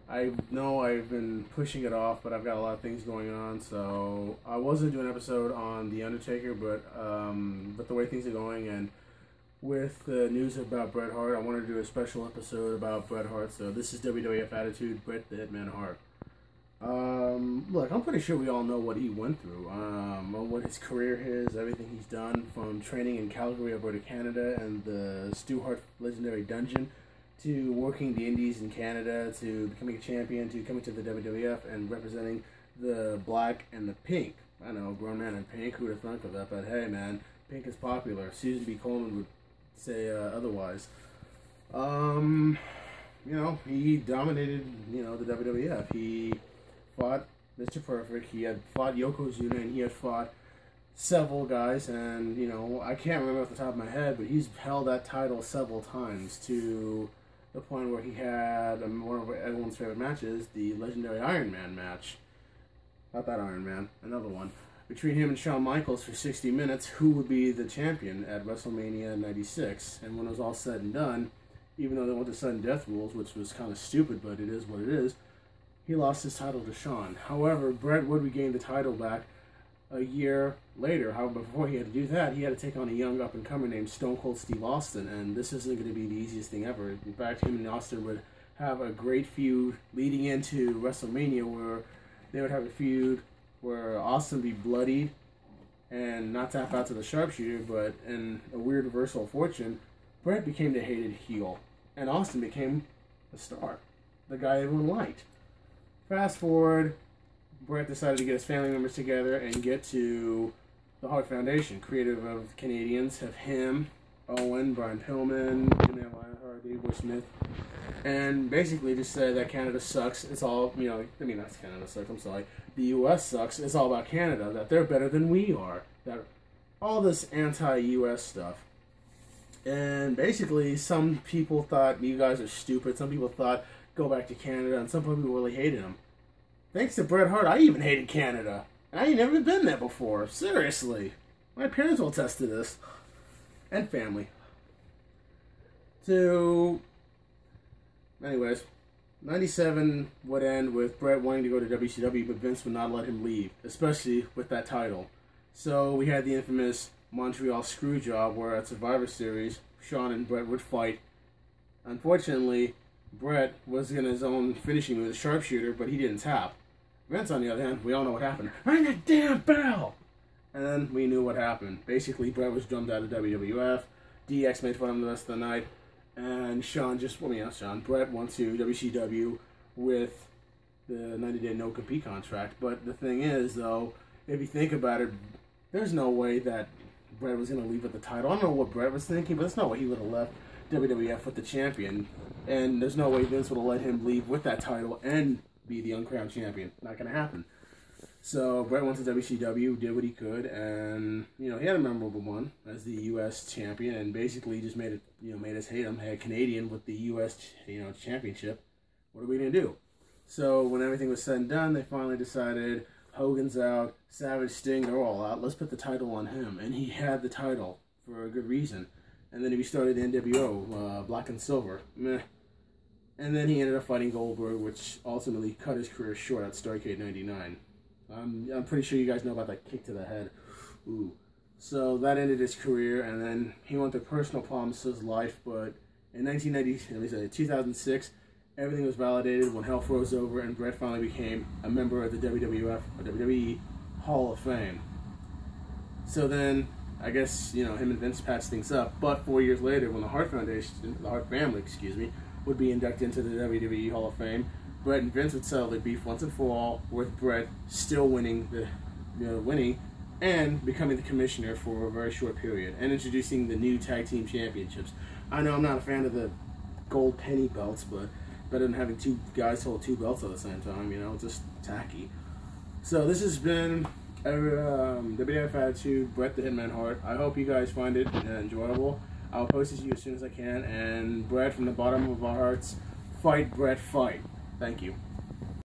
I know I've been pushing it off, but I've got a lot of things going on, so I wasn't doing an episode on The Undertaker, but the way things are going, and with the news about Bret Hart, I wanted to do a special episode about Bret Hart. So this is WWF Attitude, Bret the Hitman Hart. Look, I'm pretty sure we all know what he went through, what his career is, everything he's done, from training in Calgary over to Canada and the Stu Hart legendary dungeon, to working the indies in Canada, to becoming a champion, to coming to the WWF and representing the black and the pink. I know, grown man in pink, who would have thunk of that, but hey man, pink is popular. Susan B. Coleman would say otherwise. You know, he dominated, you know, the WWF. He fought Mr. Perfect, he had fought Yokozuna, and he had fought several guys, and, you know, I can't remember off the top of my head, but he's held that title several times, to the point where he had one of everyone's favorite matches, the legendary Iron Man match. Not that Iron Man, another one. Between him and Shawn Michaels for 60 minutes, who would be the champion at WrestleMania 96. And when it was all said and done, even though they went to sudden death rules, which was kind of stupid, but it is what it is, he lost his title to Shawn. However, Bret would regain the title back a year later. However, before he had to do that, he had to take on a young up-and-comer named Stone Cold Steve Austin, and this isn't going to be the easiest thing ever. In fact, him and Austin would have a great feud leading into WrestleMania, where they would have a feud where Austin be bloodied and not tap out to the sharpshooter, but in a weird reversal of fortune, Bret became the hated heel, and Austin became a star, the guy everyone liked. Fast forward, Bret decided to get his family members together and get to the Hart Foundation, creative of Canadians, have him, Owen, Brian Pillman, Hart, Dave Bush Smith, and basically just said that Canada sucks. It's all, you know, I mean, not Canada sucks, I'm sorry. The U.S. sucks. It's all about Canada, that they're better than we are. That all this anti-U.S. stuff. And basically, some people thought you guys are stupid. Some people thought go back to Canada, and some people really hated him. Thanks to Bret Hart, I even hated Canada. And I ain't never been there before. Seriously. My parents will attest to this. And family. So, anyways, 97 would end with Bret wanting to go to WCW, but Vince would not let him leave, especially with that title. So we had the infamous Montreal Screwjob, where at Survivor Series, Shawn and Bret would fight. Unfortunately, Bret was in his own finishing with a sharpshooter, but he didn't tap. Vince, on the other hand, we all know what happened. Ring that damn bell! And then we knew what happened. Basically, Bret was drummed out of WWF. DX made fun of him the rest of the night. And Shawn just, well, yeah, Bret went to WCW with the 90-day no-compete contract. But the thing is, though, if you think about it, there's no way that Bret was going to leave with the title. I don't know what Bret was thinking, but there's no way he would have left WWF with the champion. And there's no way Vince would have let him leave with that title and be the uncrowned champion. Not going to happen. So Bret went to WCW, did what he could, and, you know, he had a memorable one as the U.S. champion, and basically just made it, you know, made us hate him. Had Canadian with the U.S. you know, championship. What are we gonna do? So when everything was said and done, they finally decided Hogan's out, Savage, Sting, they're all out. Let's put the title on him, and he had the title for a good reason. And then he started the NWO, Black and Silver, meh. And then he ended up fighting Goldberg, which ultimately cut his career short at Starrcade '99. I'm pretty sure you guys know about that kick to the head. Ooh. So that ended his career, and then he went through personal problems to his life, but in 2006, everything was validated when hell froze over, and Bret finally became a member of the WWF, or WWE, Hall of Fame. So then, I guess, you know, him and Vince patched things up, but 4 years later, when the Hart Foundation, the Hart family, excuse me, would be inducted into the WWE Hall of Fame, Bret and Vince would settle their beef once and for all, with Bret still winning and becoming the commissioner for a very short period, and introducing the new tag team championships. I know I'm not a fan of the gold penny belts, but better than having two guys hold two belts at the same time, you know, just tacky. So this has been WWF Attitude, Bret the Hitman Hart. I hope you guys find it enjoyable. I'll post it to you as soon as I can, and Bret, from the bottom of our hearts, fight Bret, fight. Thank you.